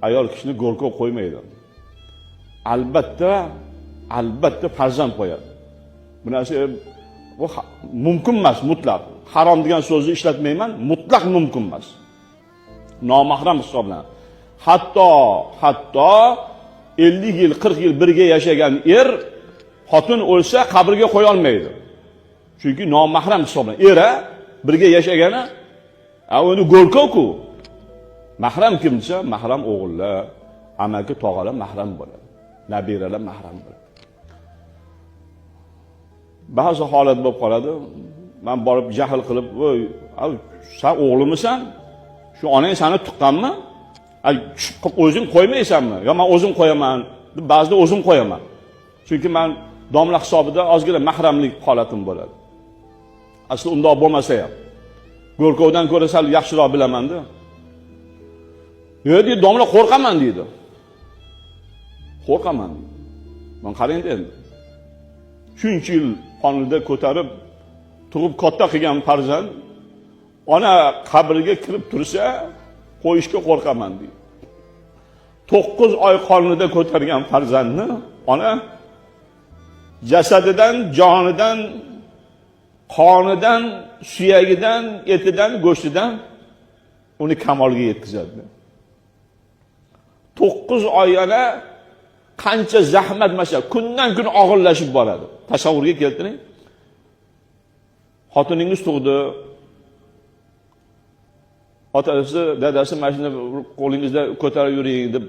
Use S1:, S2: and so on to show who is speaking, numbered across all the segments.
S1: ayol kishini go'rkov qo'ymaydi. Albatta farzand qo'yadi. Bu narsa bu mumkin emas mutlaq. Harom degan so'zni ishlatmayman, mutlaq mumkin emas. Nomahram hisoblanadi. Hatto 50 yil, 40 yil birga yashagan xotin o'lsa qabrga qo'ya olmaydi. Chunki nomahram hisoblanadi. Birga yashagani, uni go'rkov-ku. Mahram kim desa, mahram o'g'illar, amaki, tog'alar mahram bo'ladi. Nabiralar mahram bo'ladi. Ba'zi holat bo'lib qoladi. Men borib jahl qilib, "Voy, sen o'g'limisan? Shu onang seni tuqqanmi? O'zing qo'ymaysanmi? Yo men o'zim qo'yaman." Ba'zida o'zim qo'yaman. Chunki men domla hisobida ozgina mahramlik holatim bo'ladi. Asli undoq bo'lmasa ham. Go'rkovdan ko'ra sal yaxshiroq bilaman-da. Yo'q, domla qo'rqaman deydi. Qo'rqaman. Men qarang endi. Shuncha yil qonida ko'tarib, tug'ib katta qilgan farzand ona qabriga kirib tursa, qo'yishga qo'rqaman deydi. 9 oy qonida ko'targan farzandni ona jasadidan, jonidan, qonidan, suyagidan, etidan, go'shtidan uni kamolga yetkazadi. 9 oy yana qancha zahmat mashaq, kundan kun og'irlashib boradi. Tasavvurga keltiring. Xotiningiz tug'di. Otasi, dadasi mashina qo'lingizda ko'tarib yuring deb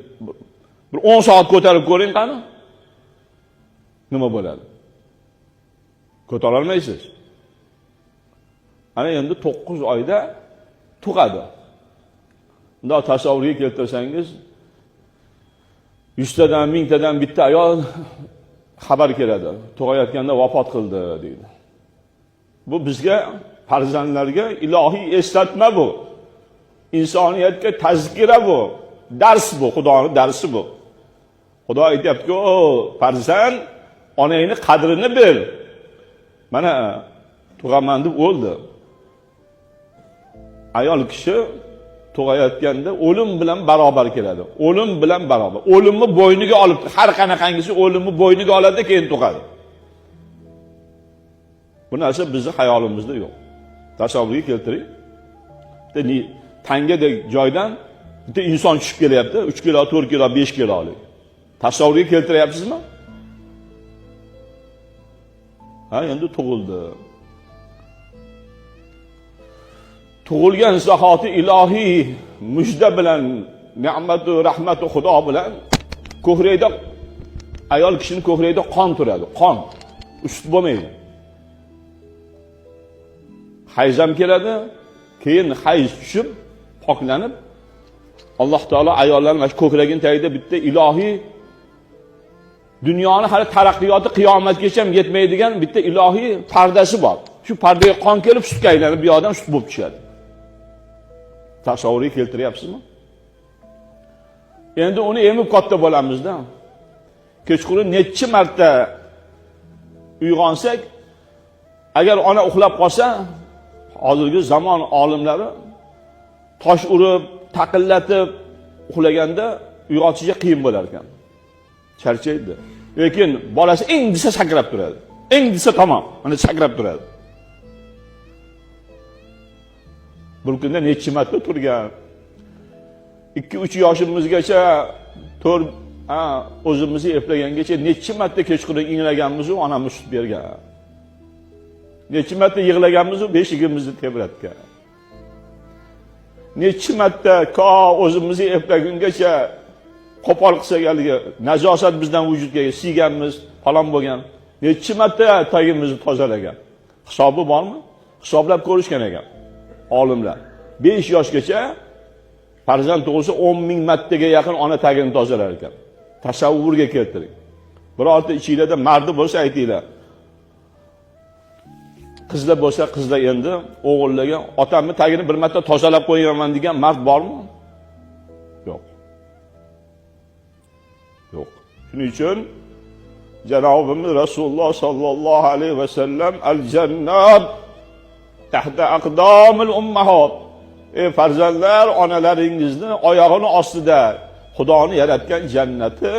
S1: bir 10 soat ko'tarib ko'ring qani? Nima bo'ladi? Ko'tara olmaysiz. Ana endi 9 oyda tug'adi. Unda tasavvurga keltirsangiz 100 tadan, 1000 tadan bitta ayol xabar keladi. Tug'ayotganda vafot qildi deydi. Bu bizga, farzandlarga ilohiy eslatma bu. İnsoniyatga tazkira bu. Dars bu, Xudoning darsi bu. Xudo aytayapti-ku, "O farzand, onangni qadrini bil." Mana tug'aman deb o'ldi. Ayol kishi tug'ayotganda o'lim bilan barobar keladi. O'lim bilan barobar. O'limni bo'yniga olib, har qanaqangisi o'limni bo'yniga oladi, keyin tug'adi. Bu narsa bizning hayolimizda yo'q. Tasavvurga keltiring. Tangadek joydan bitta inson tushib kelyapti, 3 kilo, 4 kilo, 5 kilolik. Tasavvurga keltiryapsizmi? Endi tug'ildi. Tug'ilgan zahoti ilohiy mujda bilan, ne'matu, rahmatu Xudo bilan ko'krakda, ayol kishining ko'krakda qon turadi, qon. Ust bo'lmaydi. Hayzam keladi, keyin hayz tushib, poklanib, Alloh taolo ayollarning mana ko'kragining tagida bitta ilohiy dunyoni hali taraqqiyoti qiyomatgacha yetmaydigan bitta ilohiy pardasi bor. Shu pardaga qon kelib sutga aylanib, bu yoqdan sut bo'lib tushadi. Tasavvurga keltiryapsizmi? Endi uni emib katta bo'lamizda. Kechqurun necha marta uyg'onsak, agar ona uxlab qolsa, hozirgi zamon olimlari tosh urib, taqillatib uxlaganda uyg'otishga qiyin bo'lar ekan. Charchaydi. Lekin bolasi eng desa sakrab turadi. Eng desa tamom, mana sakrab turadi. Bir kunda necha marta turgan. 2-3 yoshimizgacha o'zimizni eplagangacha necha marta kechqurun inglaganmiz, onamiz sut bergan. Necha marta yig'laganmiz, beshigimizni tebratgan. Necha marta o'zimizni eplagungacha qo'pol qilsak haligi najosat bizdan vujudga siyganmiz, falon bo'lgan. Necha marta tagimizni tozalagan. Hisobi bormi? Hisoblab ko'rishgan ekan olimlar. 5 yoshgacha farzand tug'ilsa 10,000 martaga yaqin ona tagini tozalar ekan. Tasavvurga keltiring. Birorta ichingizda mardi bo'lsa aytinglar. Qizlar bo'lsa, qizlar endi o'g'illarga otamni tagini bir marta tozalab qo'yaman degan mard bormi? Yo'q. Yo'q. Shuning uchun Janobimiz Rasululloh sallallohu alayhi va sallam al-jannat tahta aqdamil ummahat. Ey farzandlar, onalaringizni oyog'ini ostida, Xudoni yaratgan jannati